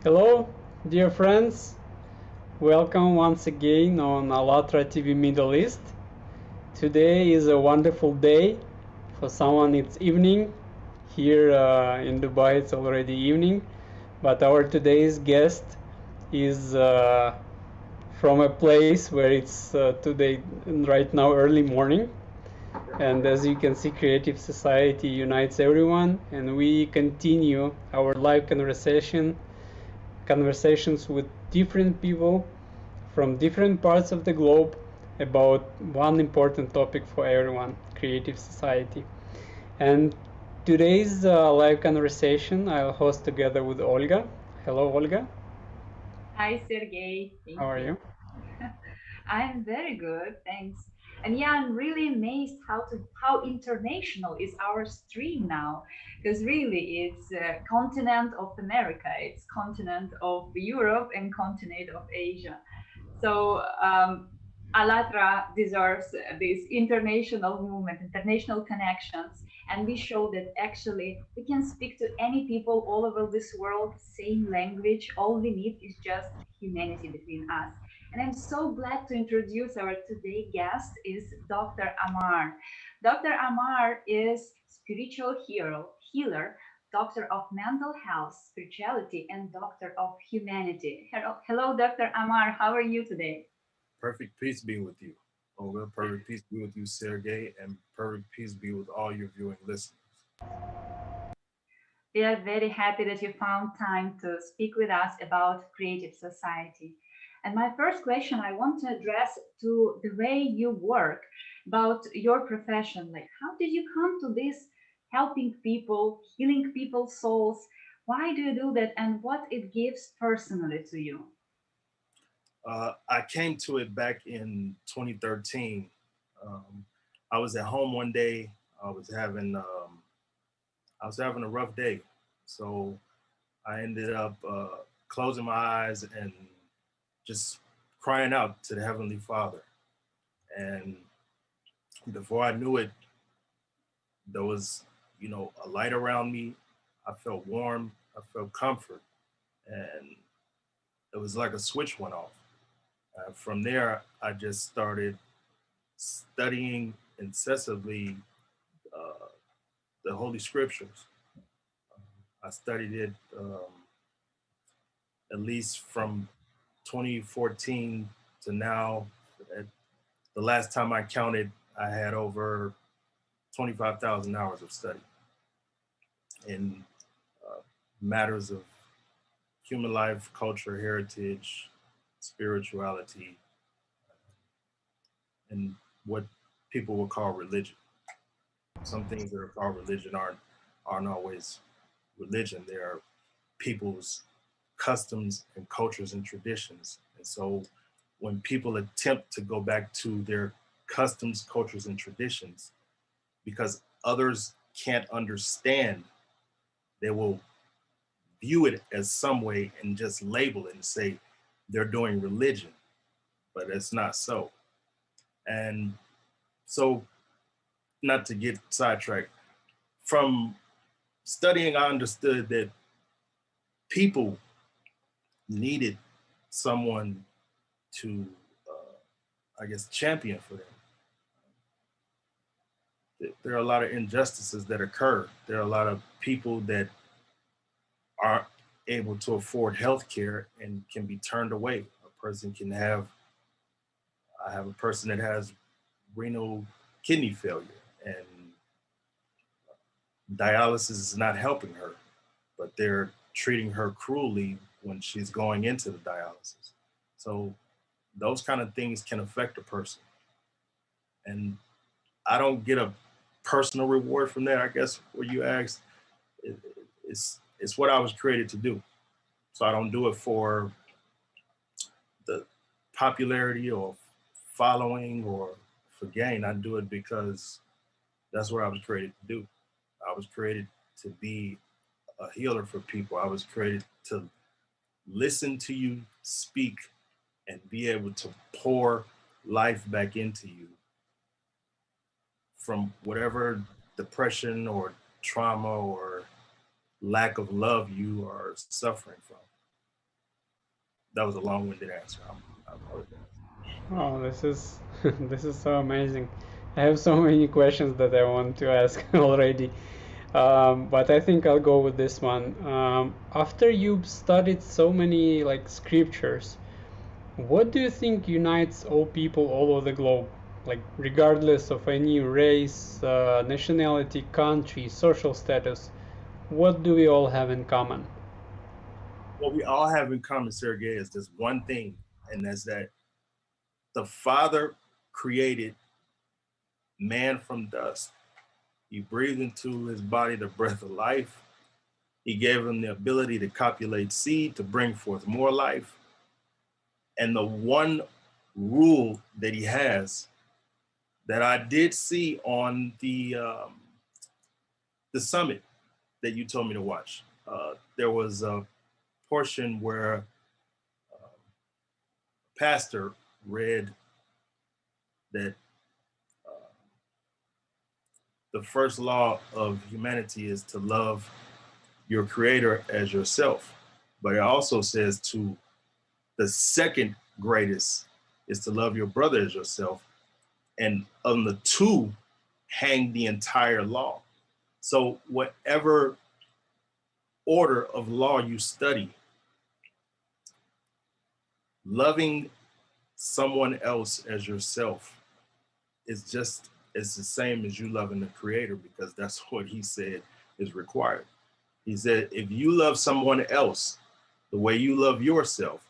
Hello, dear friends. Welcome once again on Alatra TV Middle East. Today is a wonderful day. For someone, it's evening. Here in Dubai, it's already evening. But our today's guest is from a place where it's today, right now, early morning. And as you can see, Creative Society unites everyone, and we continue our live conversations with different people from different parts of the globe about one important topic for everyone, Creative Society. And today's live conversation I'll host together with Olga. Hello, Olga. Hi, Sergey. How Thank are you. you? I'm very good, thanks. And yeah, I'm really amazed how international is our stream now, because really it's continent of America, it's continent of Europe, and continent of Asia. So Alatra deserves this international movement, international connections, and we show that actually we can speak to any people all over this world, same language. All we need is just humanity between us. And I'm so glad to introduce our today guest is Dr. Amar. Dr. Amar is spiritual healer, doctor of mental health, spirituality, and doctor of humanity. Hello, Dr. Amar. How are you today? Perfect peace be with you. Olga, perfect peace be with you, Sergey, and perfect peace be with all your viewing listeners. We are very happy that you found time to speak with us about Creative Society. And my first question I want to address to the way you work, about your profession. Like, how did you come to this helping people, healing people's souls? Why do you do that, and what it gives personally to you? I came to it back in 2013. Um, I was at home one day. I was having I was having a rough day, so I ended up closing my eyes and just crying out to the Heavenly Father. And before I knew it, there was, a light around me. I felt warm. I felt comfort, and it was like a switch went off. From there, I just started studying incessantly uh, the Holy Scriptures. I studied it at least from 2014 to now. At the last time I counted, I had over 25,000 hours of study in uh, matters of human life, culture, heritage, spirituality, and what people would call religion. Some things that are called religion aren't always religion. They are people's customs and cultures and traditions. And so when people attempt to go back to their customs, cultures, and traditions, because others can't understand, they will view it as some way and just label it and say they're doing religion, but it's not so. And so, not to get sidetracked, from studying, I understood that people needed someone to, I guess, champion for them. There are a lot of injustices that occur. There are a lot of people that aren't able to afford health care and can be turned away. A person can have, I have a person that has renal kidney failure, and dialysis is not helping her, but they're treating her cruelly when she's going into the dialysis. So those kind of things can affect a person. And I don't get a personal reward from that, I guess, what you asked. It, it's what I was created to do. So I don't do it for the popularity or following or for gain. I do it because that's what I was created to do. I was created to be a healer for people. I was created to listen to you speak and be able to pour life back into you from whatever depression or trauma or lack of love you are suffering from. That was a long-winded answer. I apologize. Oh, this is this is so amazing. I have so many questions that I want to ask already, but I think I'll go with this one. After you've studied so many like scriptures, what do you think unites all people all over the globe? Like, regardless of any race, nationality, country, social status, what do we all have in common? What we all have in common, Sergey, is this one thing, and that's that the Father created man from dust. He breathed into his body the breath of life. He gave him the ability to copulate seed to bring forth more life. And the one rule that he has that I did see on the summit that you told me to watch, there was a portion where a pastor read that uh, the first law of humanity is to love your creator as yourself. But it also says to the second greatest is to love your brother as yourself. And on the two hang the entire law. So whatever order of law you study, loving someone else as yourself is just it's the same as you loving the creator because that's what he said is required. He said, if you love someone else the way you love yourself,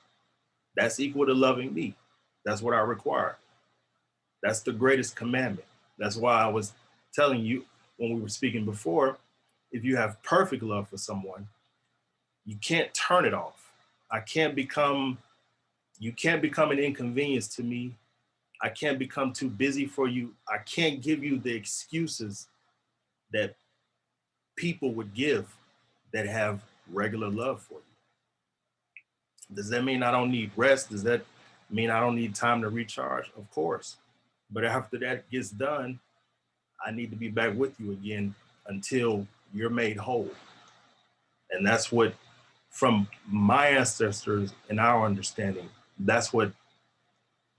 that's equal to loving me. That's what I require. That's the greatest commandment. That's why I was telling you when we were speaking before, if you have perfect love for someone, you can't turn it off. I can't become, you can't become an inconvenience to me. I can't become too busy for you. I can't give you the excuses that people would give that have regular love for you. Does that mean I don't need rest? Does that mean I don't need time to recharge? Of course. But after that gets done, I need to be back with you again until you're made whole. And that's what, from my ancestors and our understanding, that's what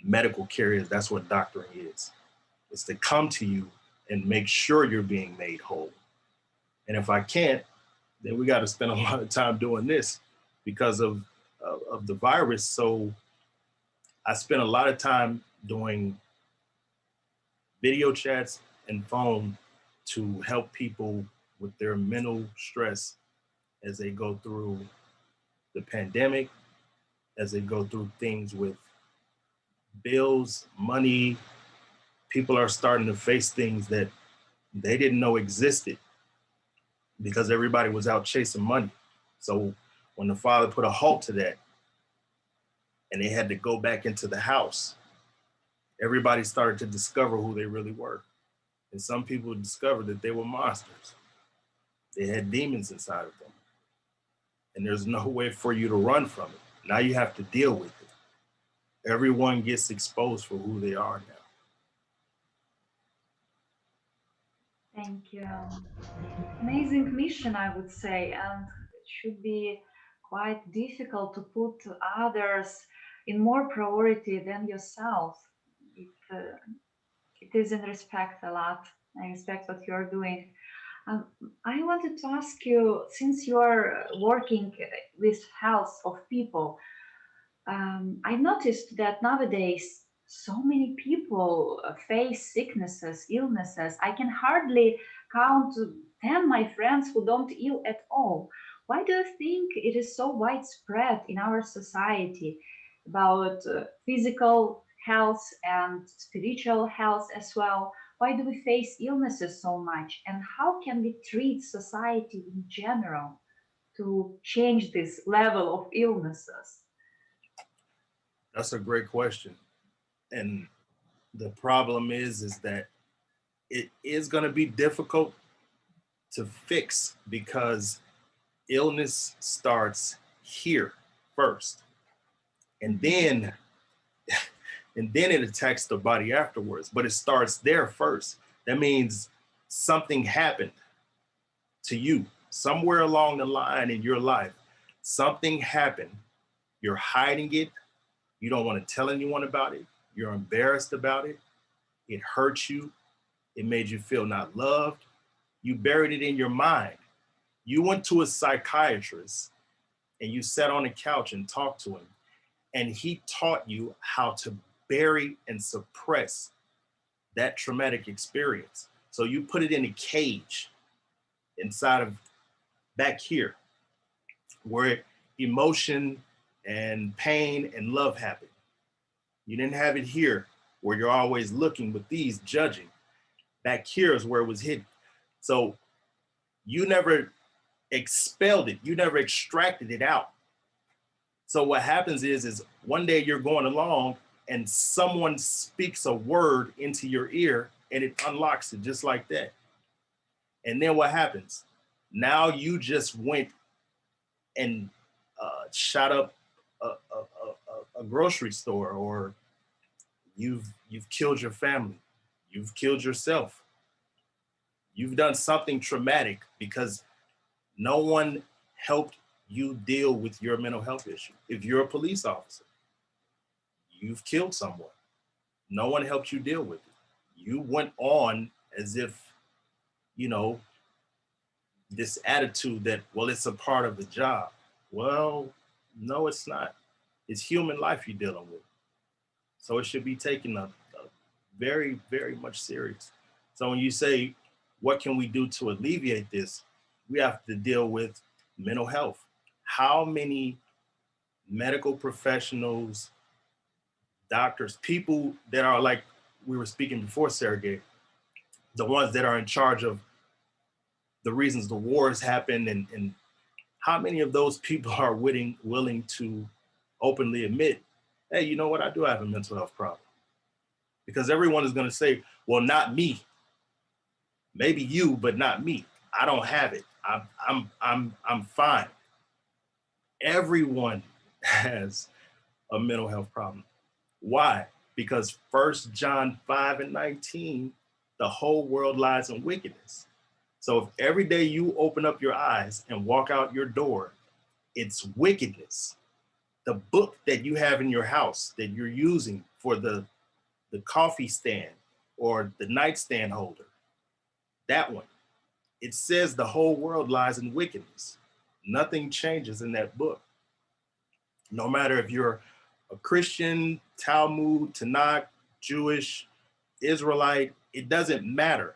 medical care is. That's what doctoring is. It's to come to you and make sure you're being made whole. And if I can't, then we got to spend a lot of time doing this because of the virus. So I spent a lot of time doing video chats and phone to help people with their mental stress as they go through the pandemic, as they go through things with bills, money. People are starting to face things that they didn't know existed because everybody was out chasing money. So when the father put a halt to that and they had to go back into the house, everybody started to discover who they really were. And some people discovered that they were monsters. They had demons inside of them. And there's no way for you to run from it. Now you have to deal with it. Everyone gets exposed for who they are now. Thank you. Amazing mission, I would say, and it should be quite difficult to put others in more priority than yourself. It is in respect a lot. I respect what you're doing. Um, I wanted to ask you, since you are working with health of people, I noticed that nowadays so many people face sicknesses, illnesses. I can hardly count 10 my friends who don't ill at all. Why do you think it is so widespread in our society about physical health and spiritual health as well? Why do we face illnesses so much? And how can we treat society in general to change this level of illnesses? That's a great question. And the problem is that it is going to be difficult to fix because illness starts here first. And Mhm. then and then it attacks the body afterwards, but it starts there first. That means something happened to you somewhere along the line in your life. Something happened You're hiding it. You don't want to tell anyone about it. You're embarrassed about it. It hurts you. It made you feel not loved. You buried it in your mind. You went to a psychiatrist and you sat on a couch and talked to him, and he taught you how to bury and suppress that traumatic experience. So you put it in a cage inside of back here where emotion and pain and love happen. You didn't have it here where you're always looking with these judging. Back here is where it was hidden. So you never expelled it. You never extracted it out. So what happens is one day you're going along and someone speaks a word into your ear and it unlocks it just like that. And then what happens? Now you just went and shot up a grocery store, or you've killed your family, you've killed yourself, you've done something traumatic because no one helped you deal with your mental health issue. If you're a police officer, you've killed someone. No one helped you deal with it. You went on as if, you know, this attitude that, well, it's a part of the job. Well, no, it's not. It's human life you're dealing with. So it should be taken a very, very much serious. So when you say, what can we do to alleviate this? We have to deal with mental health. How many medical professionals, doctors, people that are like we were speaking before, Sergey, the ones that are in charge of the reasons the wars happen, and how many of those people are willing to openly admit, hey, you know what, I do have a mental health problem? Because everyone is going to say, well, not me. Maybe you, but not me. I don't have it. I'm fine. Everyone has a mental health problem. Why? Because 1 John 5:19, the whole world lies in wickedness. So if every day you open up your eyes and walk out your door, it's wickedness. The book that you have in your house that you're using for the coffee stand or the nightstand holder, that one, it says the whole world lies in wickedness. Nothing changes in that book. No matter if you're a Christian, Talmud, Tanakh, Jewish, Israelite, it doesn't matter.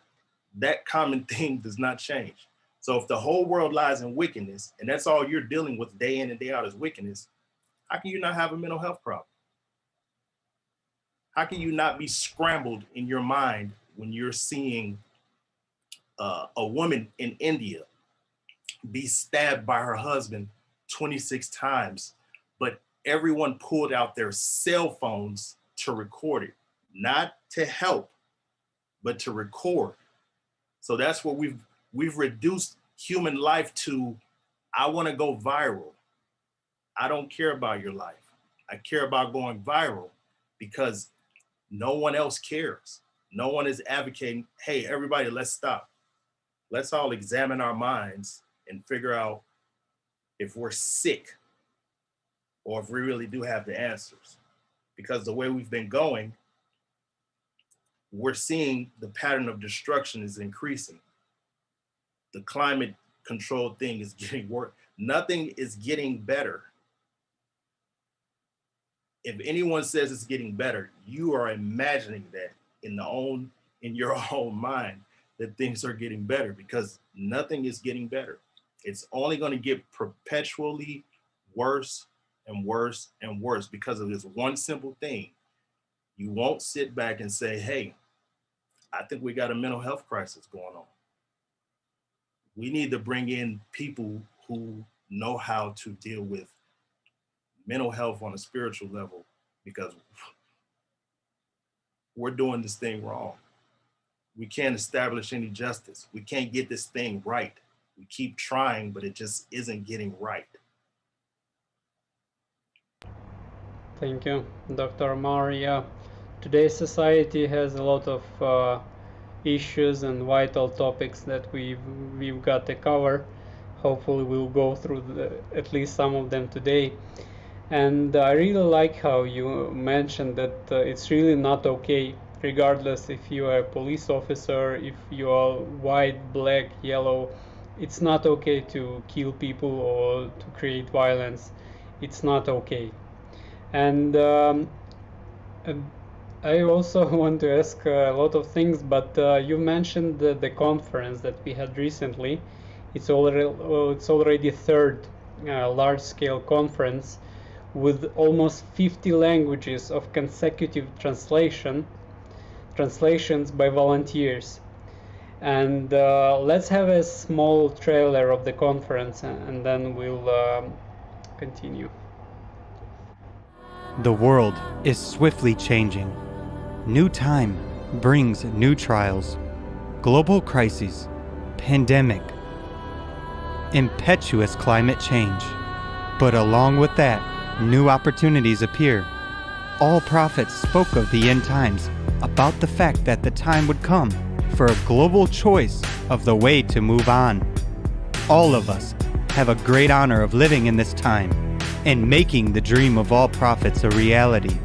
That common thing does not change. So if the whole world lies in wickedness, and that's all you're dealing with day in and day out is wickedness, how can you not have a mental health problem? How can you not be scrambled in your mind when you're seeing a woman in India be stabbed by her husband 26 times, but everyone pulled out their cell phones to record it, not to help, but to record. So that's what we've reduced human life to. I want to go viral. I don't care about your life. I care about going viral because no one else cares. No one is advocating, hey, everybody, let's stop. Let's all examine our minds and figure out if we're sick or if we really do have the answers. Because the way we've been going, we're seeing the pattern of destruction is increasing. The climate control thing is getting worse. Nothing is getting better. If anyone says it's getting better, you are imagining that in your own mind that things are getting better, because nothing is getting better. It's only going to get perpetually worse and worse and worse because of this one simple thing. You won't sit back and say, hey, I think we got a mental health crisis going on. We need to bring in people who know how to deal with mental health on a spiritual level, because we're doing this thing wrong. We can't establish any justice. We can't get this thing right. We keep trying, but it just isn't getting right. Thank you, Dr. Amar. Yeah, today's society has a lot of issues and vital topics that we've got to cover. Hopefully, we'll go through at least some of them today. And I really like how you mentioned that it's really not okay, regardless if you are a police officer, if you are white, black, yellow, it's not okay to kill people or to create violence. It's not okay. And and I also want to ask a lot of things, but you mentioned the conference that we had recently. It's already third large-scale conference with almost 50 languages of consecutive translations by volunteers. And let's have a small trailer of the conference, and then we'll continue. The world is swiftly changing. New time brings new trials, global crises, pandemic, impetuous climate change. But along with that, new opportunities appear. All prophets spoke of the end times, about the fact that the time would come for a global choice of the way to move on. All of us have a great honor of living in this time and making the dream of all prophets a reality.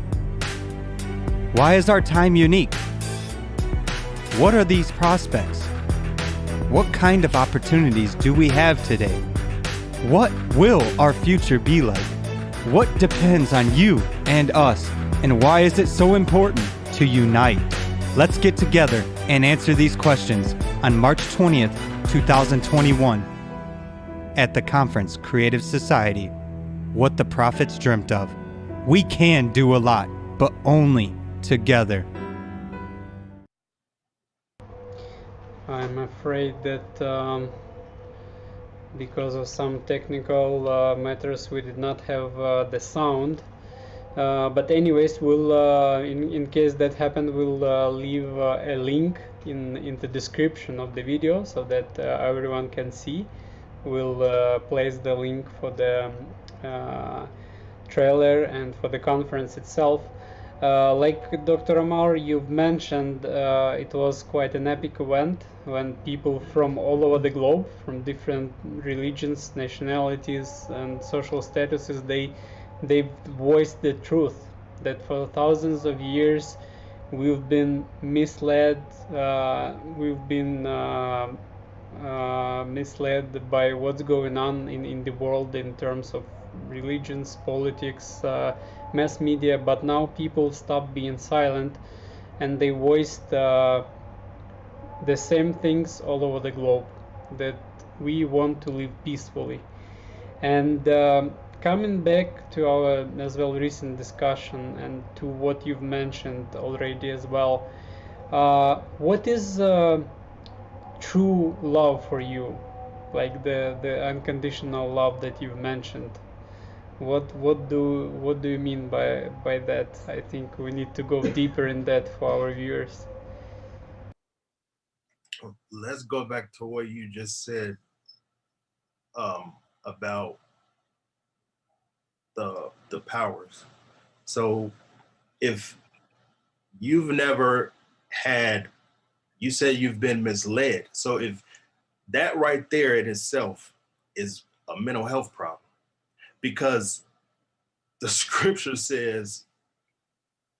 Why is our time unique? What are these prospects? What kind of opportunities do we have today? What will our future be like? What depends on you and us? And why is it so important to unite? Let's get together and answer these questions on March 20th, 2021 at the conference Creative Society. What the prophets dreamt of. We can do a lot, but only together. I'm afraid that because of some technical matters we did not have the sound. But anyways, we'll in case that happened, we'll leave a link in the description of the video so that everyone can see. We'll place the link for the trailer and for the conference itself. Like Dr. Amar, you've mentioned, it was quite an epic event when people from all over the globe, from different religions, nationalities, and social statuses, they voiced the truth that for thousands of years we've been misled, misled by what's going on in the world in terms of religions, politics, mass media, but now people stop being silent and they voiced the same things all over the globe, that we want to live peacefully. And coming back to our as well recent discussion and to what you've mentioned already as well, what is true love for you? Like the unconditional love that you've mentioned. What do you mean by that? I think we need to go deeper in that for our viewers. Let's go back to what you just said about the powers. So if you've never had, you said you've been misled. So if that right there in itself is a mental health problem, because the scripture says,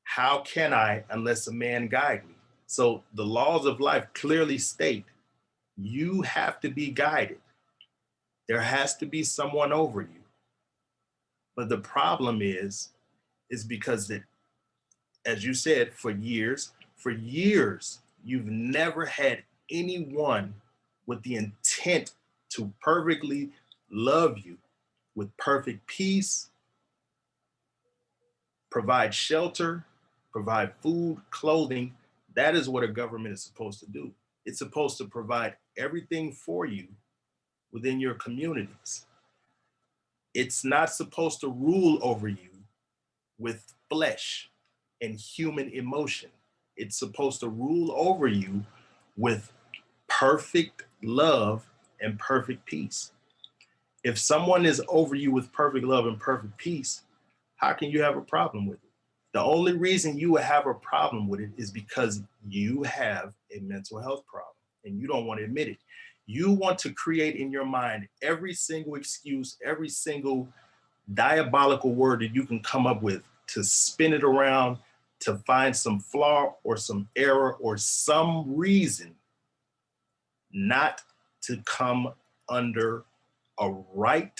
how can I unless a man guide me? So the laws of life clearly state you have to be guided. There has to be someone over you. But the problem is because that, as you said, for years, you've never had anyone with the intent to perfectly love you with perfect peace, provide shelter, provide food, clothing. That is what a government is supposed to do. It's supposed to provide everything for you within your communities. It's not supposed to rule over you with flesh and human emotion. It's supposed to rule over you with perfect love and perfect peace. If someone is over you with perfect love and perfect peace, how can you have a problem with it? The only reason you would have a problem with it is because you have a mental health problem and you don't want to admit it. You want to create in your mind every single excuse, every single diabolical word that you can come up with to spin it around to find some flaw or some error or some reason not to come under a right,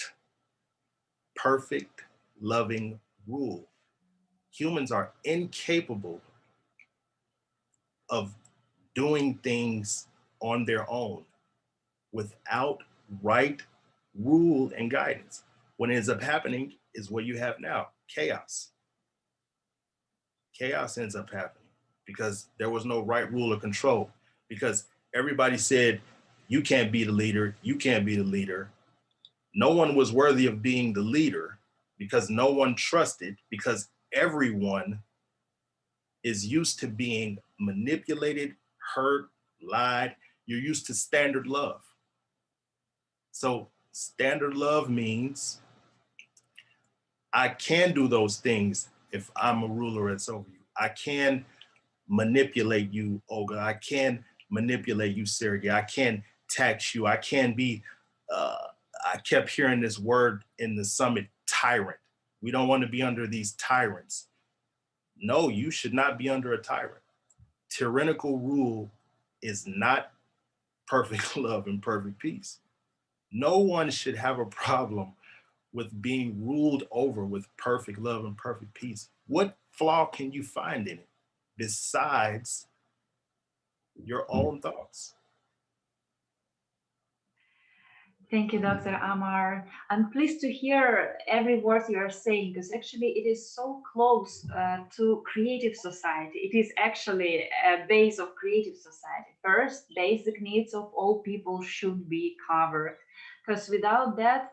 perfect, loving rule. Humans are incapable of doing things on their own without right rule and guidance. What ends up happening is what you have now, chaos. Chaos ends up happening because there was no right rule or control, because everybody said, you can't be the leader, you can't be the leader. No one was worthy of being the leader because no one trusted, because everyone is used to being manipulated, hurt, lied. You're used to standard love. So standard love means I can do those things if I'm a ruler that's over you. I can manipulate you, Olga. I can manipulate you, Sergey. I can tax you. I can be, I kept hearing this word in the summit, tyrant. We don't want to be under these tyrants. No, you should not be under a tyrant. Tyrannical rule is not perfect love and perfect peace. No one should have a problem with being ruled over with perfect love and perfect peace. What flaw can you find in it besides your own thoughts? Thank you, Dr. Amar. I'm pleased to hear every word you are saying, because actually it is so close to creative society. It is actually a base of creative society. First, basic needs of all people should be covered, because without that,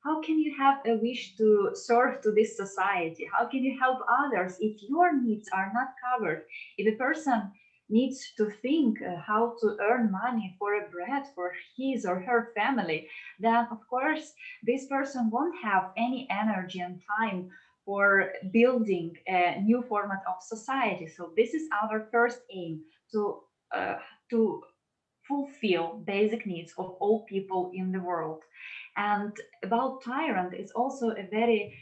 how can you have a wish to serve to this society? How can you help others if your needs are not covered? If a person needs to think how to earn money for a bread for his or her family, then of course this person won't have any energy and time for building a new format of society. So this is our first aim, to fulfill basic needs of all people in the world. And about tyrant, it's also a very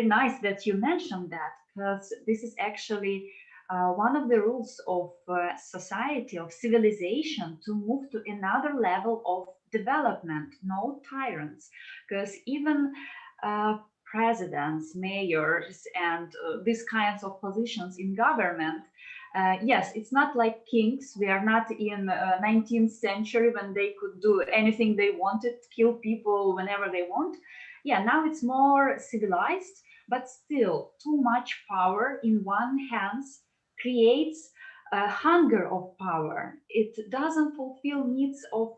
nice that you mentioned that, because this is actually one of the rules of society, of civilization, to move to another level of development. No tyrants, because even presidents, mayors, and these kinds of positions in government, yes, it's not like kings. We are not in 19th century when they could do anything they wanted, kill people whenever they want. Yeah, now it's more civilized, but still too much power in one hands creates a hunger of power. It doesn't fulfill needs of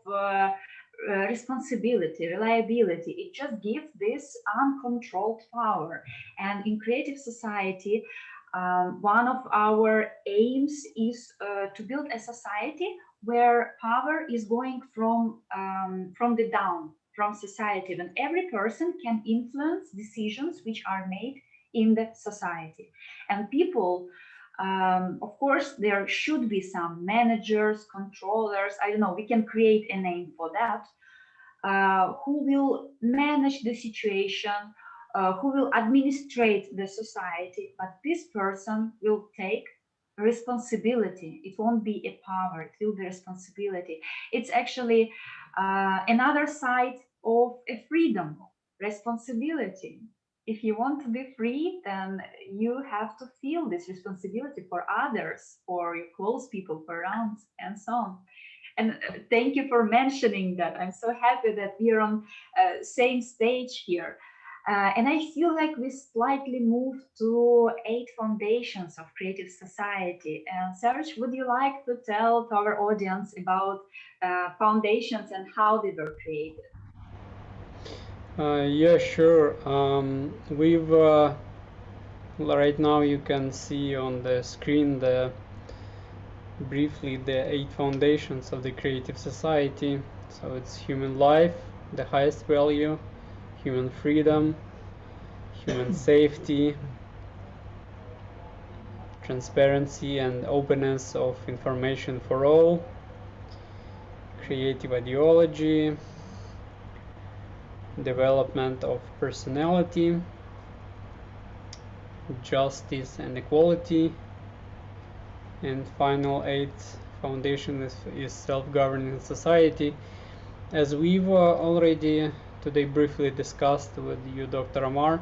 responsibility, reliability. It just gives this uncontrolled power. And in creative society, one of our aims is to build a society where power is going from the down, from society, when every person can influence decisions which are made in the society. And people, of course, there should be some managers, controllers, I don't know, we can create a name for that, who will manage the situation, who will administrate the society, but this person will take responsibility. It won't be a power, it will be responsibility. It's actually another side of a freedom, responsibility. If you want to be free, then you have to feel this responsibility for others, for your close people, for around, and so on. And thank you for mentioning that. I'm so happy that we are on same stage here. And I feel like we slightly moved to 8 foundations of creative society. And Serge, would you like to tell to our audience about foundations and how they were created? Yeah, sure. We've right now you can see on the screen briefly the 8 foundations of the creative society. So it's human life, the highest value, human freedom, human safety, transparency and openness of information for all, creative ideology, development of personality, justice and equality. And final eighth foundation is self-governing society. As we've already today briefly discussed with you, Dr. Amar,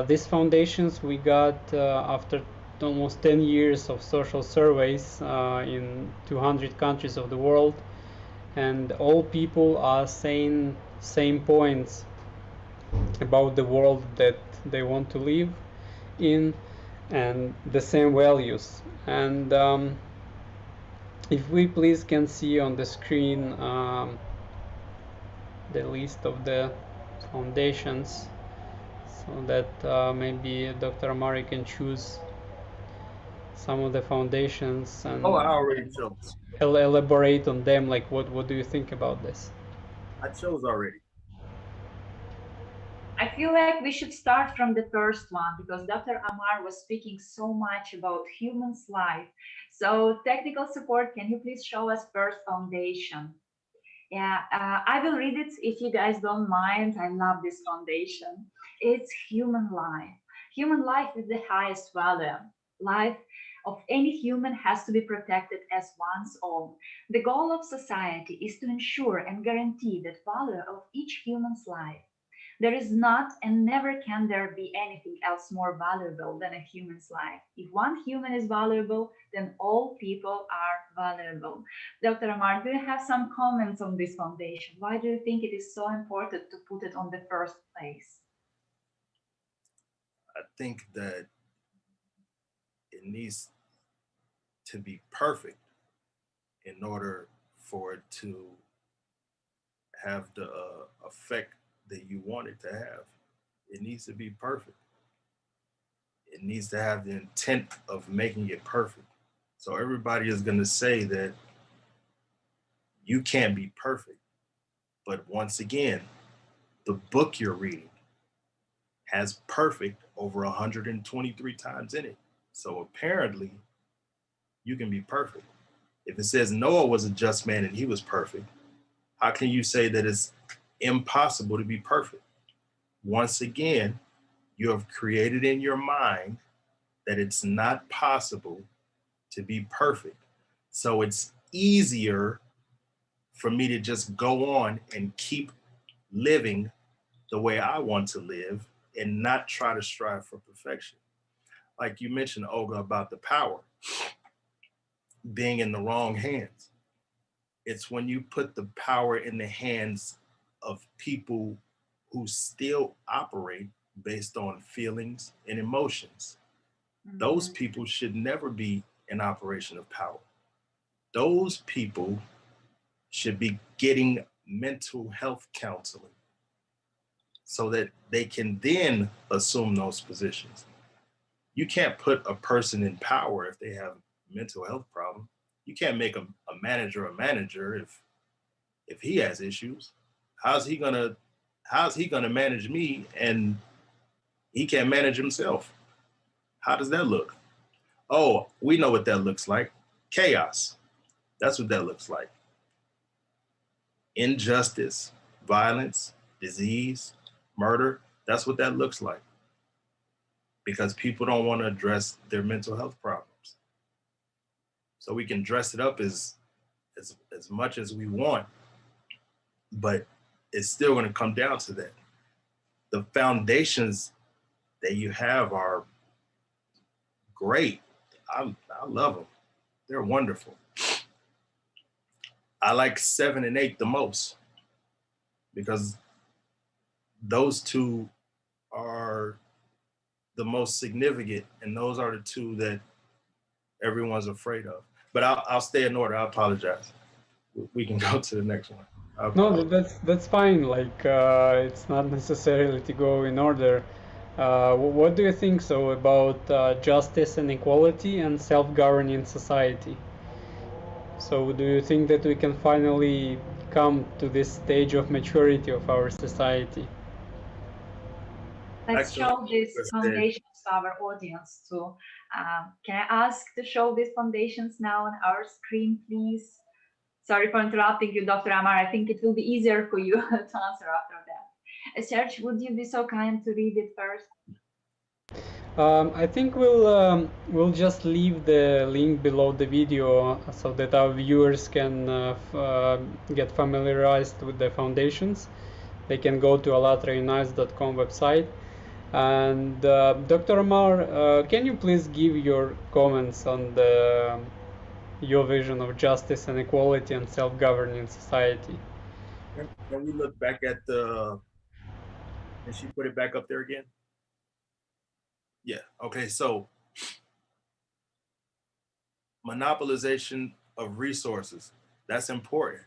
these foundations we got after almost 10 years of social surveys in 200 countries of the world, and all people are saying same points about the world that they want to live in and the same values. And if we please can see on the screen the list of the foundations, so that maybe Dr. Amari can choose some of the foundations and Oh, I already chose. elaborate on them. Like, what do you think about this? I chose already. I feel like we should start from the first one because Dr. Amar was speaking so much about humans' life. So, technical support, can you please show us first foundation? Yeah, I will read it if you guys don't mind. I love this foundation. It's human life. Human life is the highest value. Life of any human has to be protected as one's own. The goal of society is to ensure and guarantee that value of each human's life. There is not and never can there be anything else more valuable than a human's life. If one human is valuable, then all people are valuable. Dr. Amar, do you have some comments on this foundation? Why do you think it is so important to put it on the first place? I think that it needs to be perfect in order for it to have the effect that you want it to have. It needs to be perfect. It needs to have the intent of making it perfect. So everybody is going to say that you can't be perfect. But once again, the book you're reading has perfect over 123 times in it. So apparently, you can be perfect. If it says Noah was a just man and he was perfect, how can you say that it's impossible to be perfect? Once again, you have created in your mind that it's not possible to be perfect. So it's easier for me to just go on and keep living the way I want to live and not try to strive for perfection. Like you mentioned, Olga, about the power being in the wrong hands. It's when you put the power in the hands of people who still operate based on feelings and emotions. Those Mhm. people should never be in operation of power. Those people should be getting mental health counseling so that they can then assume those positions. You can't put a person in power if they have mental health problems. You can't make a manager if he has issues. How's he gonna how's he gonna manage me and he can't manage himself? How does that look? Oh, we know what that looks like. Chaos. That's what that looks like. Injustice, violence, disease, murder. That's what that looks like. Because people don't want to address their mental health problems. So we can dress it up as much as we want, but it's still going to come down to that. The foundations that you have are great. I love them. They're wonderful. I like 7 and 8 the most because those two are the most significant, and those are the two that everyone's afraid of. But I'll stay in order. I apologize. We can go to the next one. No, that's fine. Like, it's not necessarily to go in order. What do you think so about justice and equality and self-governing society? So, do you think that we can finally come to this stage of maturity of our society? Let's Actually, show these like I said, foundations to our audience too. Can I ask to show these foundations now on our screen, please? Sorry for interrupting you, Dr. Amar. I think it will be easier for you to answer after that. Serge, would you be so kind to read it first? I think we'll just leave the link below the video so that our viewers can get familiarized with the foundations. They can go to alatraunites.com website. And Dr. Amar, can you please give your comments on your vision of justice and equality and self-governing society? Can we look back at the, and she put it back up there again? Yeah. Okay. So monopolization of resources. That's important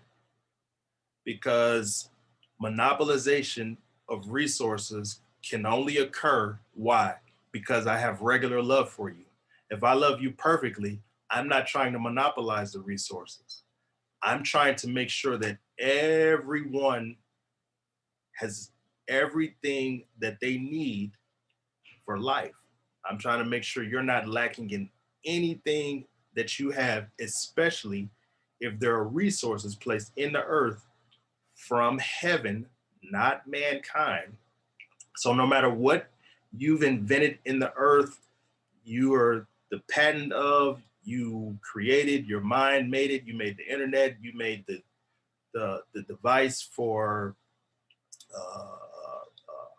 because monopolization of resources can only occur. Why? Because I have regular love for you. If I love you perfectly, I'm not trying to monopolize the resources. I'm trying to make sure that everyone has everything that they need for life. I'm trying to make sure you're not lacking in anything that you have, especially if there are resources placed in the earth from heaven, not mankind. So no matter what you've invented in the earth, you are the patent of, you created, your mind made it, you made the internet, you made the device for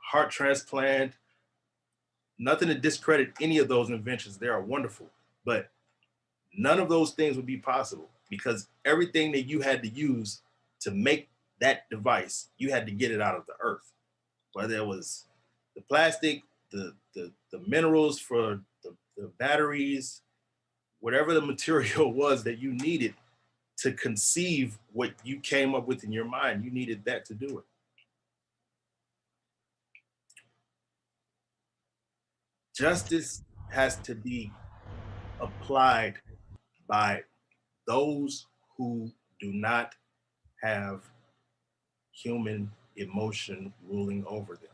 heart transplant. Nothing to discredit any of those inventions. They are wonderful. But none of those things would be possible because everything that you had to use to make that device, you had to get it out of the earth. Whether it was the plastic, the minerals for the batteries, whatever the material was that you needed to conceive what you came up with in your mind, you needed that to do it. Justice has to be applied by those who do not have human emotion ruling over them.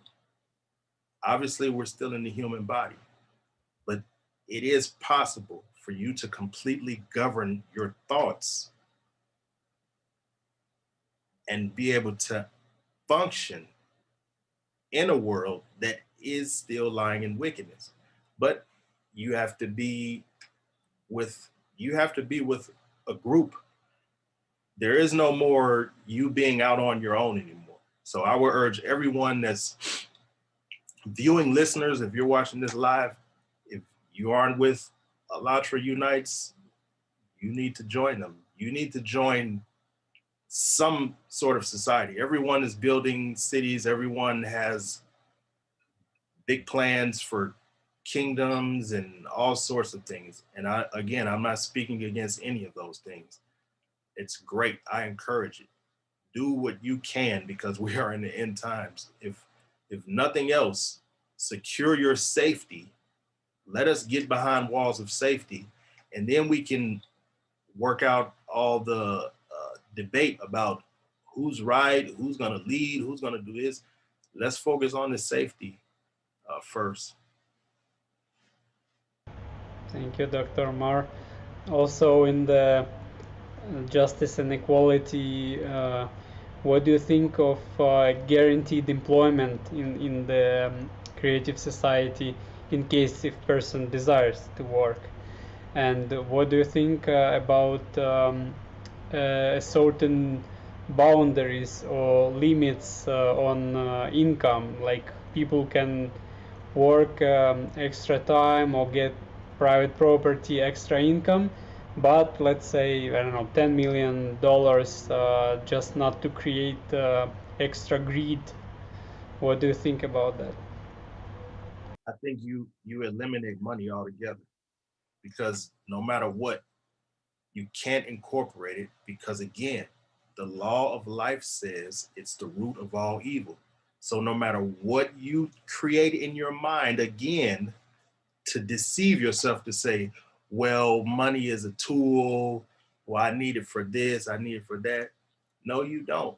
Obviously, we're still in the human body, but it is possible for you to completely govern your thoughts and be able to function in a world that is still lying in wickedness. But you have to be with a group. There is no more you being out on your own anymore. So I would urge everyone that's viewing, listeners, if you're watching this live, if you aren't with Alatra Unites, you need to join them. You need to join some sort of society. Everyone is building cities, everyone has big plans for kingdoms and all sorts of things. And I'm not speaking against any of those things. It's great. I encourage it. Do what you can because we are in the end times. If nothing else, secure your safety. Let us get behind walls of safety, and then we can work out all the debate about who's right, who's going to lead, who's going to do this. Let's focus on the safety first. Thank you, Dr. Amar. Also, in the justice and equality, what do you think of guaranteed employment in the creative society in case if person desires to work? And what do you think about certain boundaries or limits on income? Like people can work extra time or get private property, extra income, but let's say I don't know, $10 million just not to create extra greed. What do you think about that? I think you eliminate money altogether because no matter what, you can't incorporate it because again, the law of life says it's the root of all evil. So no matter what you create in your mind, again, to deceive yourself to say, well, money is a tool, well, I need it for this, I need it for that. No, you don't,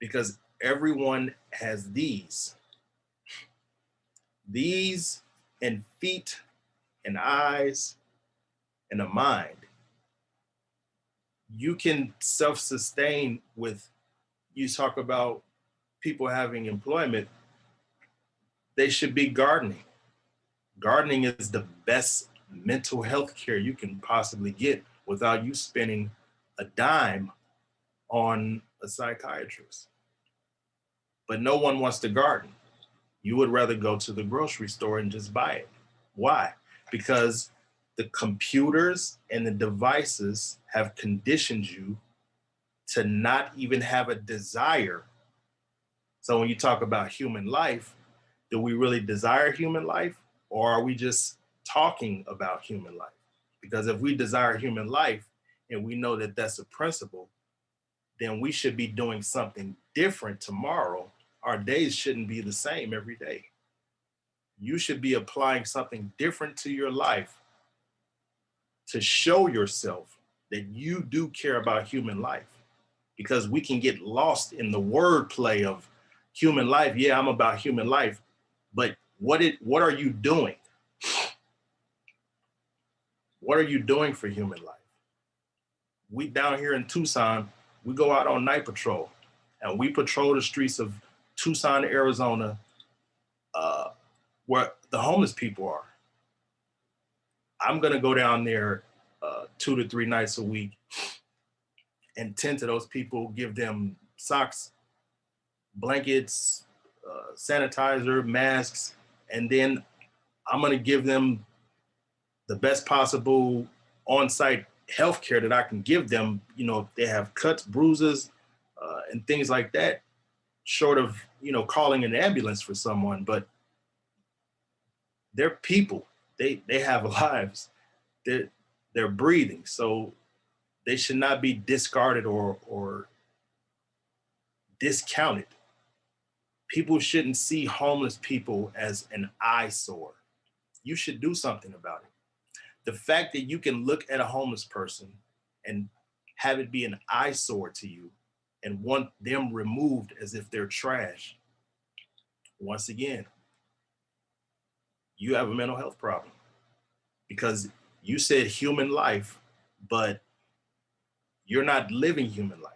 because everyone has these and feet and eyes and a mind. You can self-sustain with, you talk about people having employment, they should be gardening. Gardening is the best mental health care you can possibly get without you spending a dime on a psychiatrist. But no one wants to garden. You would rather go to the grocery store and just buy it. Why? Because the computers and the devices have conditioned you to not even have a desire. So when you talk about human life, do we really desire human life, or are we just talking about human life? Because if we desire human life and we know that that's a principle, then we should be doing something different tomorrow. Our days shouldn't be the same every day. You should be applying something different to your life to show yourself that you do care about human life, because we can get lost in the wordplay of human life. Yeah, I'm about human life, but what are you doing? What are you doing for human life? We down here in Tucson, we go out on night patrol and we patrol the streets of Tucson, Arizona, uh, where the homeless people are. I'm gonna go down there 2 to 3 nights a week and tend to those people, give them socks, blankets, sanitizer, masks, and then I'm gonna give them the best possible on-site health care that I can give them. You know, if they have cuts, bruises, and things like that, short of, calling an ambulance for someone. But they're people. They have lives. They're breathing. So they should not be discarded or discounted. People shouldn't see homeless people as an eyesore. You should do something about it. The fact that you can look at a homeless person and have it be an eyesore to you and want them removed as if they're trash, once again, you have a mental health problem, because you said human life, but you're not living human life.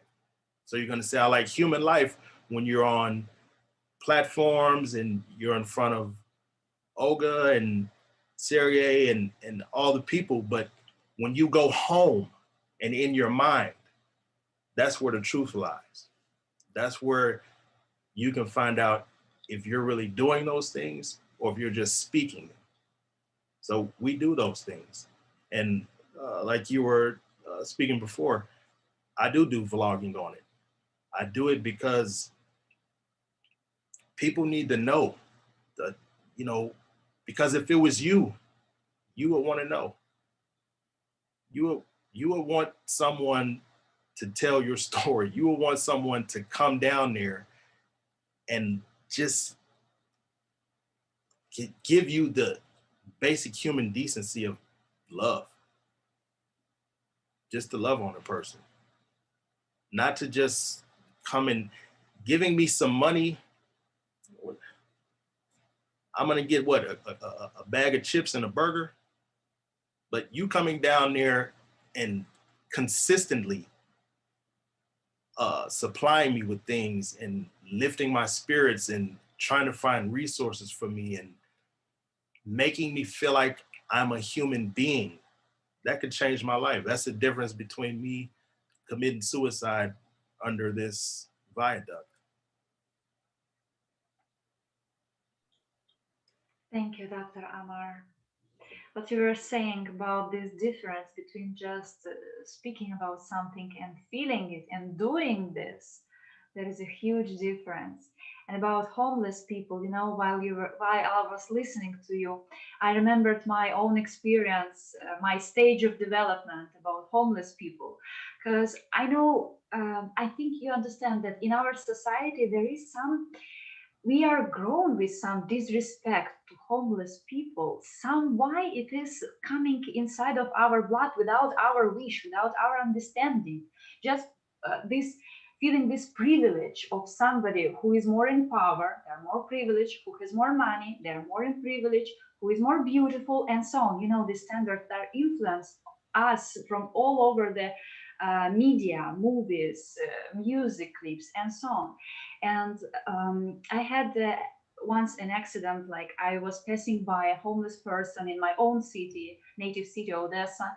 So you're going to say, I like human life when you're on platforms and you're in front of Olga and Serie and all the people. But when you go home and in your mind, that's where the truth lies. That's where you can find out if you're really doing those things or if you're just speaking them. So we do those things. And like you were speaking before, I do vlogging on it. I do it because people need to know that, you know, because if it was you, you would want to know. You would, you would want someone to tell your story. You would want someone to come down there and just give you the basic human decency of love, just to love on a person, not to just come and giving me some money. I'm gonna get what, a bag of chips and a burger, but you coming down there and consistently supplying me with things and lifting my spirits and trying to find resources for me and making me feel like I'm a human being, that could change my life. That's the difference between me committing suicide under this viaduct. Thank you, Dr. Amar. What you were saying about this difference between just speaking about something and feeling it and doing this, there is a huge difference. And about homeless people, while I was listening to you, I remembered my own experience, my stage of development about homeless people, because I know, I think you understand that in our society there is some, we are grown with some disrespect to homeless people, some why it is coming inside of our blood without our wish, without our understanding, just this feeling, this privilege of somebody who is more in power, they're more privileged, who has more money, they're more in privilege, who is more beautiful, and so on. The standards that influence us from all over the media, movies, music clips, and so on. And I had once an accident, like I was passing by a homeless person in my own city, native city, Odessa,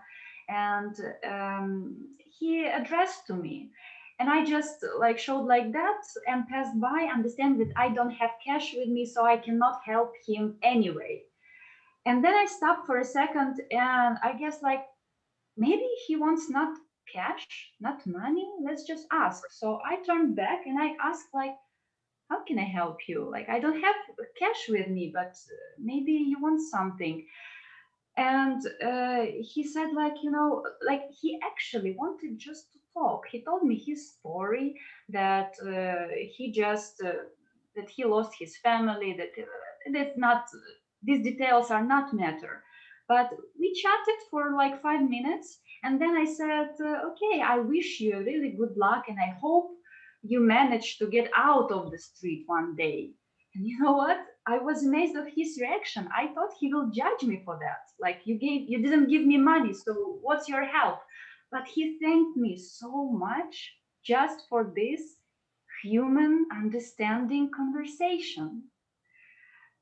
and he addressed to me. And I just like showed like that and passed by, understand that I don't have cash with me, so I cannot help him anyway. And then I stopped for a second and I guess like maybe he wants not cash, not money. Let's just ask. So I turned back and I asked like, how can I help you? Like I don't have cash with me, but maybe you want something. And he said like, like he actually wanted just to talk. He told me his story that he just that he lost his family, that that's not, these details are not matter. But we chatted for like 5 minutes, and then I said, okay, I wish you really good luck, and I hope you manage to get out of the street one day. And you know what? I was amazed of his reaction. I thought he will judge me for that. Like you didn't give me money, so what's your help? But he thanked me so much just for this human understanding conversation.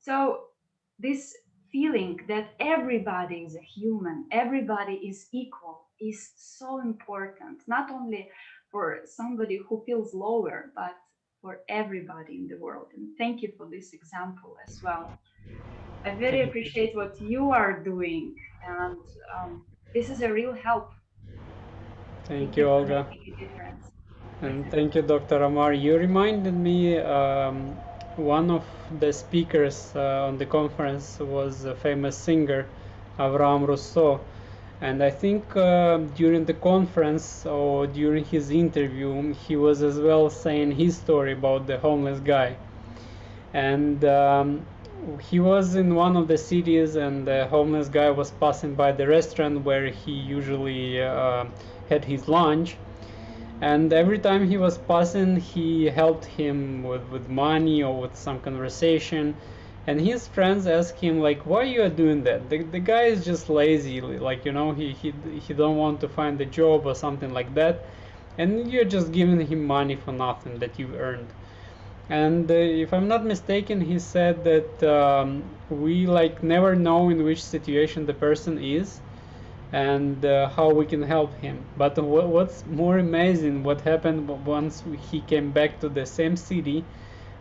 So this feeling that everybody is a human, everybody is equal is so important, not only for somebody who feels lower, but for everybody in the world. And thank you for this example as well. I very Thank you. appreciate what you are doing, and this is a real help. Thank Thank you, you for Olga. making a difference. And thank you, Dr. Amar. You reminded me one of the speakers on the conference was a famous singer, Avram Rousseau. And I think during the conference or during his interview, he was as well saying his story about the homeless guy. And he was in one of the cities, and the homeless guy was passing by the restaurant where he usually had his lunch. And every time he was passing, he helped him with money or with some conversation. And his friends asked him like, why you are doing that? The guy is just lazy, like, he don't want to find a job or something like that, and you're just giving him money for nothing that you earned. And if I'm not mistaken, he said that we like never know in which situation the person is, and how we can help him. But what's more amazing, what happened once he came back to the same city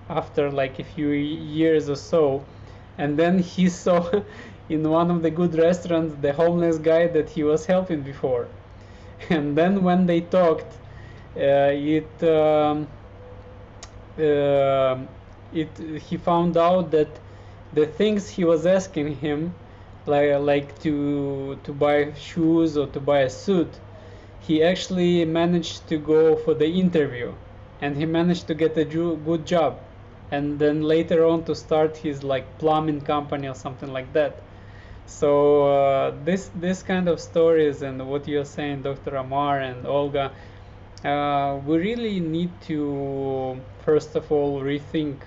after like a few years or so, and then he saw in one of the good restaurants the homeless guy that he was helping before. And then when they talked, it uh, it he found out that the things he was asking him, like to buy shoes or to buy a suit, he actually managed to go for the interview, and he managed to get a good job, and then later on to start his like plumbing company or something like that. So this kind of stories and what you're saying, Dr. Amar and Olga, we really need to first of all rethink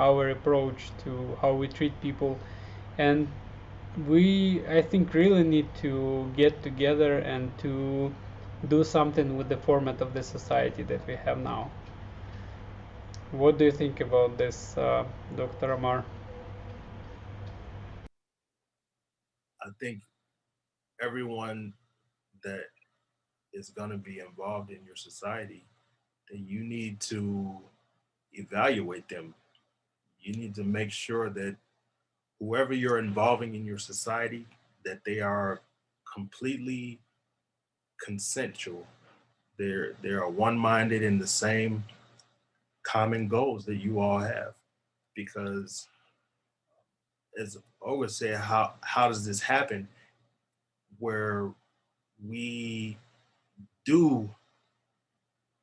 our approach to how we treat people, and we, I think, really need to get together and to do something with the format of the society that we have now. What do you think about this, Dr. Amar? I think everyone that is going to be involved in your society, that you need to evaluate them. You need to make sure that whoever you're involving in your society, that they are completely consensual. They are one-minded in the same common goals that you all have. Because as Olga said, how does this happen? Where we do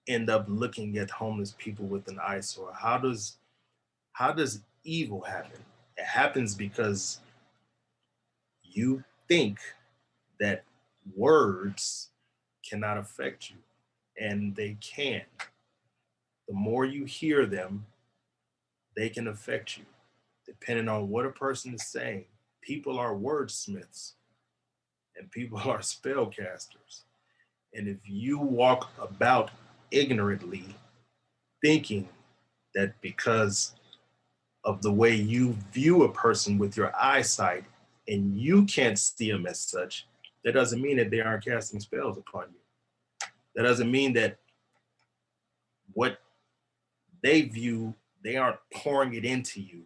end up looking at homeless people with an eyesore. How does evil happen? It happens because you think that words cannot affect you, and they can. The more you hear them, they can affect you, depending on what a person is saying. People are wordsmiths, and people are spellcasters. And if you walk about ignorantly, thinking that because of the way you view a person with your eyesight and you can't see them as such, that doesn't mean that they aren't casting spells upon you. That doesn't mean that what they view, they aren't pouring it into you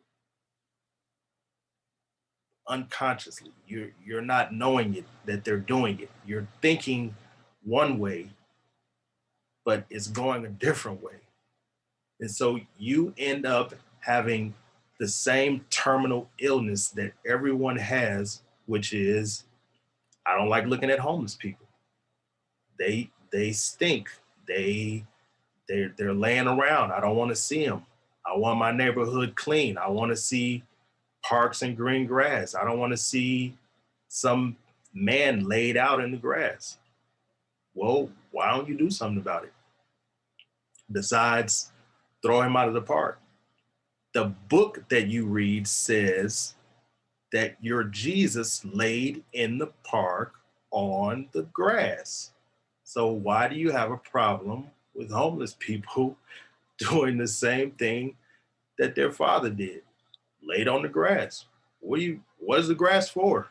unconsciously. You're not knowing it that they're doing it. You're thinking one way, but it's going a different way. And so you end up having the same terminal illness that everyone has, which is, I don't like looking at homeless people. They stink. They're laying around. I don't want to see them. I want my neighborhood clean. I want to see parks and green grass. I don't want to see some man laid out in the grass. Well, why don't you do something about it? Besides throw him out of the park. The book that you read says that your Jesus laid in the park on the grass. So why do you have a problem with homeless people doing the same thing that their father did? Laid on the grass. What is the grass for?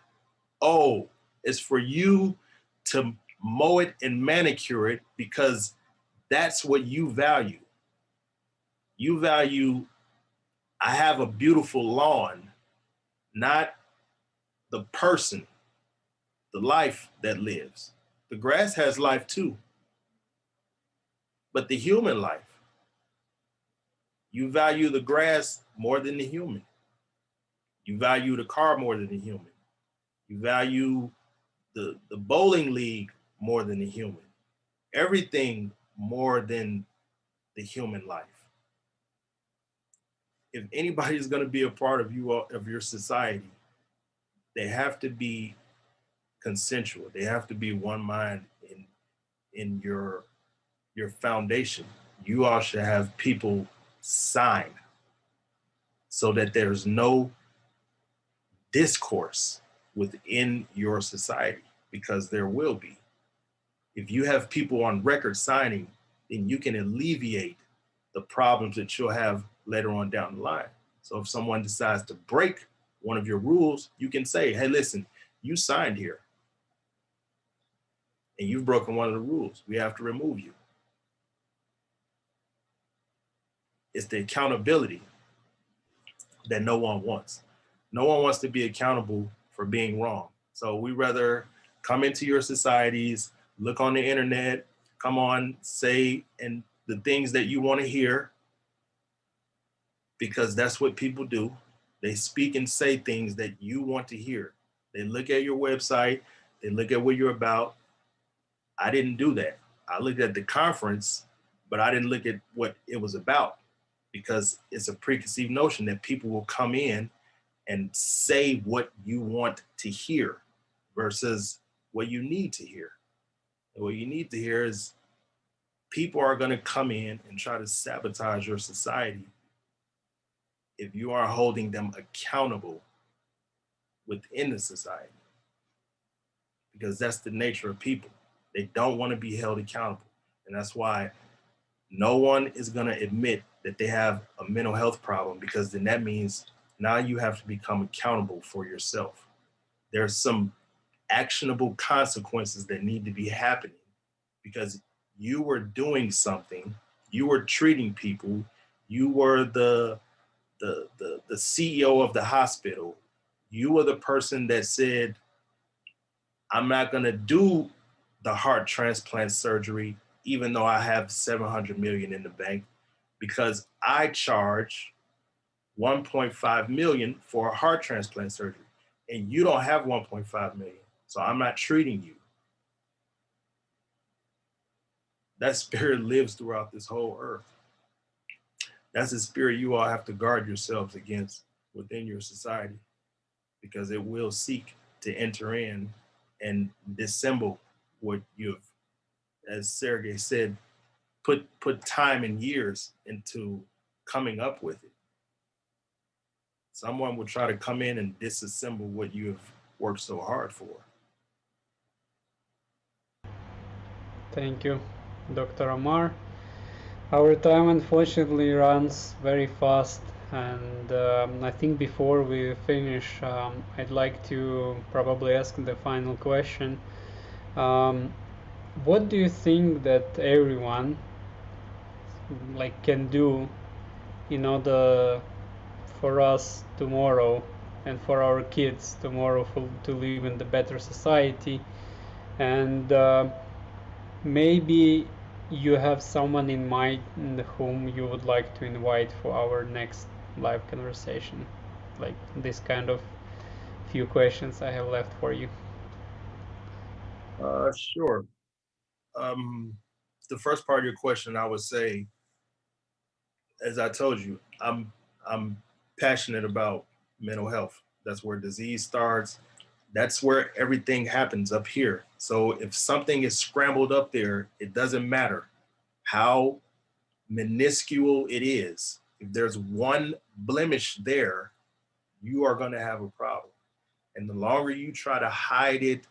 Oh, it's for you to mow it and manicure it because that's what you value. You value, I have a beautiful lawn, not the person, the life that lives. The grass has life too, but the human life, you value the grass more than the human. You value the car more than the human. You value the bowling league more than the human. Everything more than the human life. If anybody is going to be a part of your society, they have to be consensual. They have to be one mind in your foundation. You all should have people sign so that there's no discourse within your society, because there will be. If you have people on record signing, then you can alleviate the problems that you'll have later on down the line. So if someone decides to break one of your rules, you can say, hey, listen, you signed here and you've broken one of the rules. We have to remove you. It's the accountability that no one wants. No one wants to be accountable for being wrong. So we rather come into your societies, look on the internet, come on, say and the things that you want to hear, because that's what people do. They speak and say things that you want to hear. They look at your website, they look at what you're about. I didn't do that. I looked at the conference, but I didn't look at what it was about, because it's a preconceived notion that people will come in and say what you want to hear versus what you need to hear. And what you need to hear is people are going to come in and try to sabotage your society if you are holding them accountable within the society, because that's the nature of people. They don't want to be held accountable. And that's why no one is going to admit that they have a mental health problem, because then that means now you have to become accountable for yourself. There's some actionable consequences that need to be happening, because you were doing something, you were treating people, you were the CEO of the hospital, you were the person that said, I'm not going to do the heart transplant surgery, even though I have 700 million in the bank, because I charge 1.5 million for a heart transplant surgery, and you don't have 1.5 million. So I'm not treating you. That spirit lives throughout this whole earth. That's a spirit you all have to guard yourselves against within your society, because it will seek to enter in and dissemble what you've, as Sergey said, put time and years into coming up with it. Someone will try to come in and disassemble what you have worked so hard for. Thank you, Dr. Amar. Our time unfortunately runs very fast And I think before we finish, I'd like to probably ask the final question. Um, what do you think that everyone like can do in order for us tomorrow and for our kids tomorrow to live in the better society? And maybe you have someone in mind whom you would like to invite for our next live conversation. Like this kind of few questions I have left for you. Sure. Um, the first part of your question, I would say, as I told you, I'm passionate about mental health. That's where disease starts. That's where everything happens up here. So if something is scrambled up there, it doesn't matter how minuscule it is. If there's one blemish there, you are going to have a problem. And the longer you try to hide it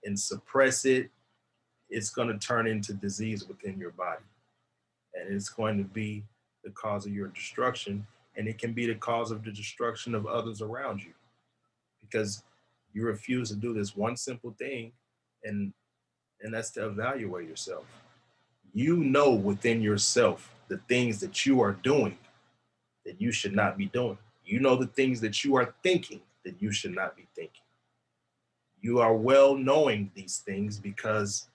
and suppress it, it's going to turn into disease within your body. And it's going to be the cause of your destruction. And it can be the cause of the destruction of others around you because you refuse to do this one simple thing, and and that's to evaluate yourself. You know within yourself the things that you are doing that you should not be doing. You know the things that you are thinking that you should not be thinking. You are well knowing these things because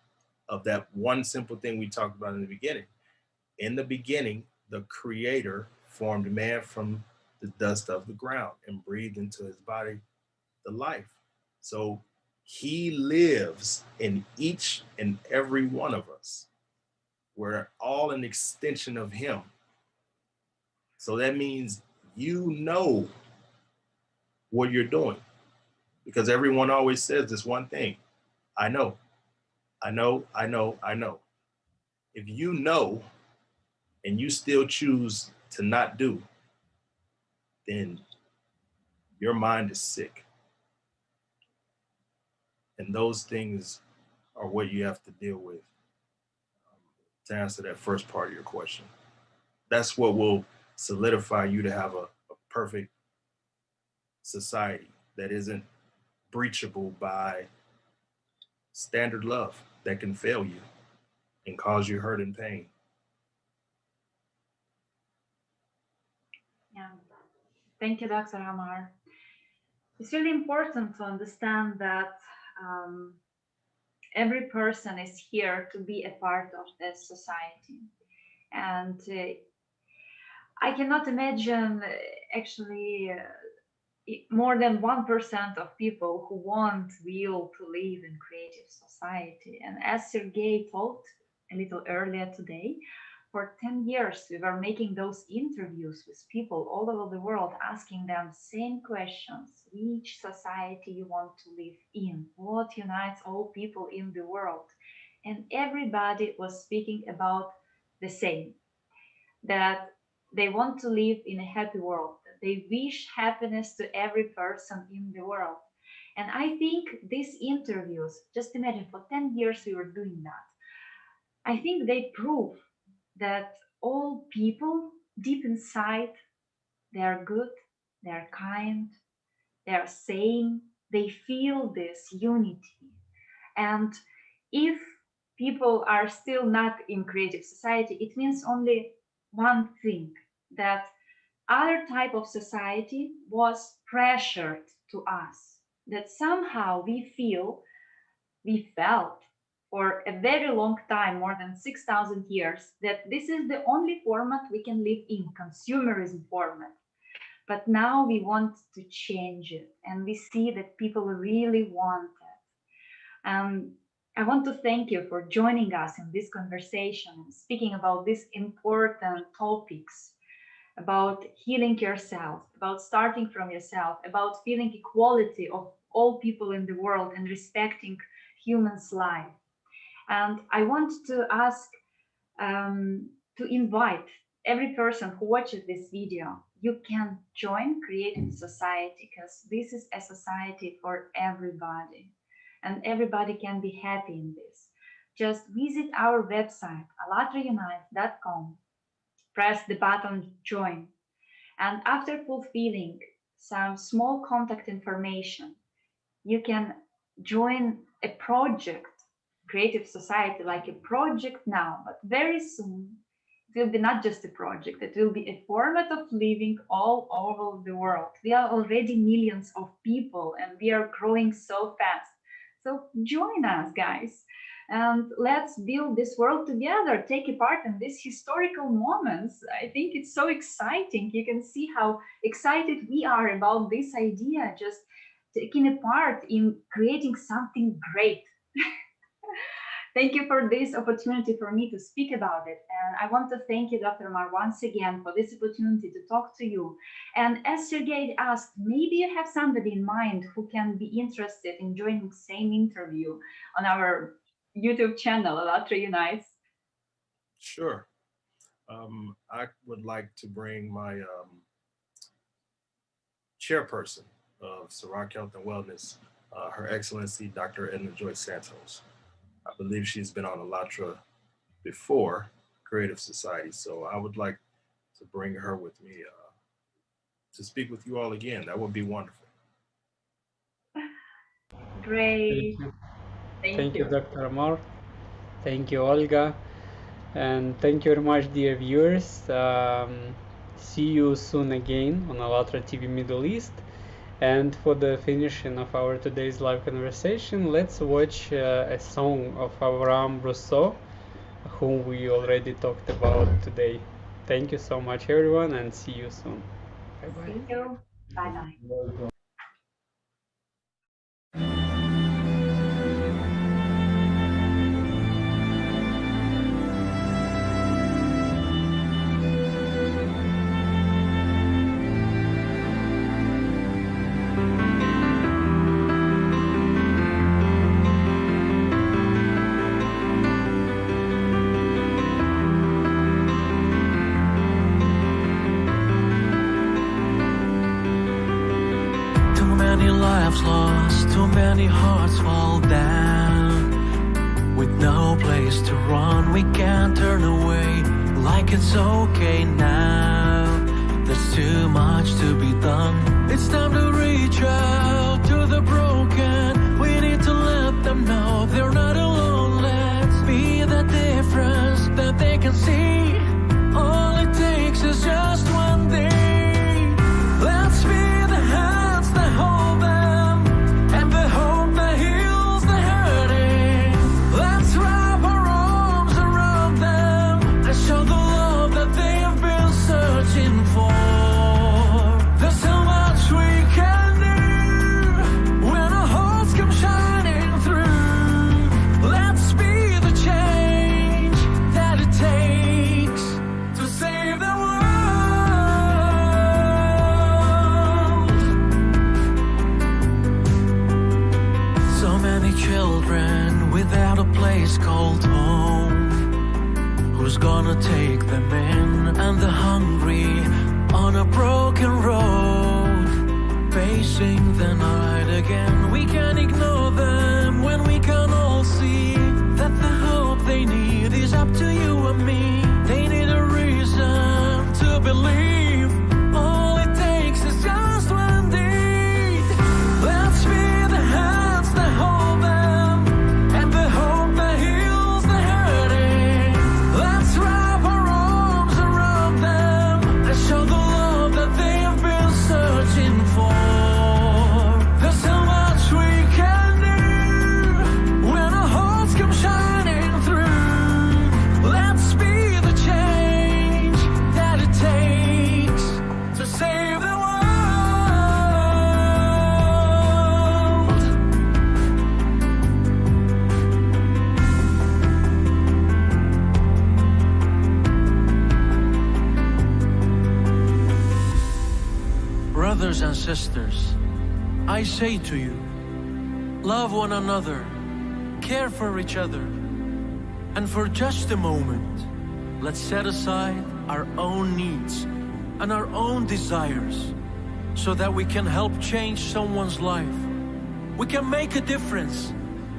of that one simple thing we talked about in the beginning. In the beginning, the Creator formed man from the dust of the ground and breathed into his body the life. So he lives in each and every one of us. We're all an extension of him. So that means you know what you're doing because everyone always says this one thing: I know, I know, I know, I know. If you know and you still choose to not do, then your mind is sick. And those things are what you have to deal with to answer that first part of your question. That's what will solidify you to have a perfect society that isn't breachable by standard love that can fail you and cause you hurt and pain. Yeah. Thank you, Dr. Amar. It's really important to understand that um, every person is here to be a part of this society. And I cannot imagine actually more than 1% of people who want will to live in creative society. And as Sergey told a little earlier today, for 10 years we were making those interviews with people all over the world, asking them same questions: which society you want to live in, what unites all people in the world. And everybody was speaking about the same, that they want to live in a happy world, that they wish happiness to every person in the world. And I think these interviews, just imagine for 10 years we were doing that. I think they prove that all people deep inside, they are good, they are kind, they are sane, they feel this unity. And if people are still not in creative society, it means only one thing, that other type of society was pressured to us, that somehow we felt for a very long time, more than 6,000 years, that this is the only format we can live in, consumerism format. But now we want to change it, and we see that people really want it. I want to thank you for joining us in this conversation and speaking about these important topics, about healing yourself, about starting from yourself, about feeling equality of all people in the world and respecting humans' life. And I want to ask, to invite every person who watches this video, you can join Creative Society because this is a society for everybody and everybody can be happy in this. Just visit our website, alatraunite.com, press the button join, And after fulfilling some small contact information, you can join a project, creative society, like a project now, but very soon it will be not just a project, it will be a format of living all over the world. We are already millions of people and we are growing so fast. So join us, guys, and let's build this world together, take a part in these historical moments. I think it's so exciting. You can see how excited we are about this idea, just taking a part in creating something great. Thank you for this opportunity for me to speak about it. And I want to thank you, Dr. Amar, once again for this opportunity to talk to you. And as Sergey asked, maybe you have somebody in mind who can be interested in joining the same interview on our YouTube channel, Alatra Unites. Sure. I would like to bring my chairperson of Ciroc Health and Wellness, Her Excellency Dr. Edna Joyce Santos. I believe she's been on Alatra before, Creative Society, so I would like to bring her with me to speak with you all again. That would be wonderful. Great. Thank you, Dr. Amar. Thank you, Olga. And thank you very much, dear viewers. See you soon again on Alatra TV Middle East. And for the finishing of our today's live conversation, let's watch a song of Amar Rapha, whom we already talked about today. Thank you so much, everyone, and see you soon. Bye-bye. Thank you. Bye-bye. Lost, too many hearts fall down. With no place to run, we can't turn away like it's okay now. There's too much to be done. It's time to reach out to the broken. We need to let them know they're not alone. Let's be the difference that they can see. All it takes is just one day. Let's be the hands that hold them. Called home. Who's gonna take them in? And the hungry on a broken road, facing the night again. We can't ignore them when we can all see that the hope they need is up to you and me. They need a reason to believe. All it takes is just one day. Let's be the hands that hold them. Brothers and sisters, I say to you, love one another, care for each other, and for just a moment, let's set aside our own needs and our own desires so that we can help change someone's life. We can make a difference.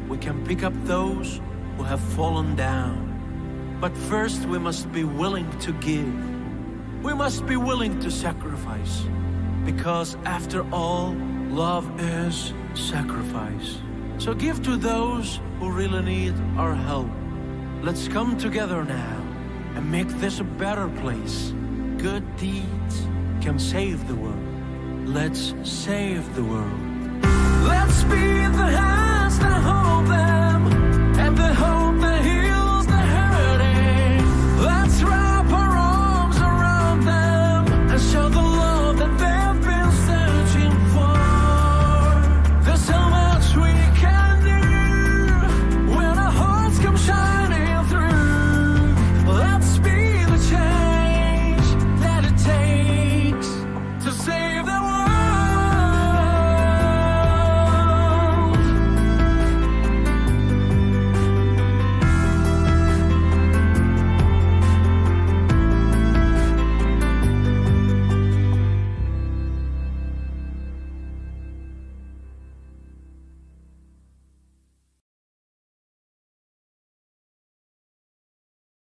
We can pick up those who have fallen down. But first we must be willing to give. we must be willing to sacrifice. Because after all, love is sacrifice. So give to those who really need our help. Let's come together now and make this a better place. Good deeds can save the world. Let's save the world. Let's be the hands that hold them.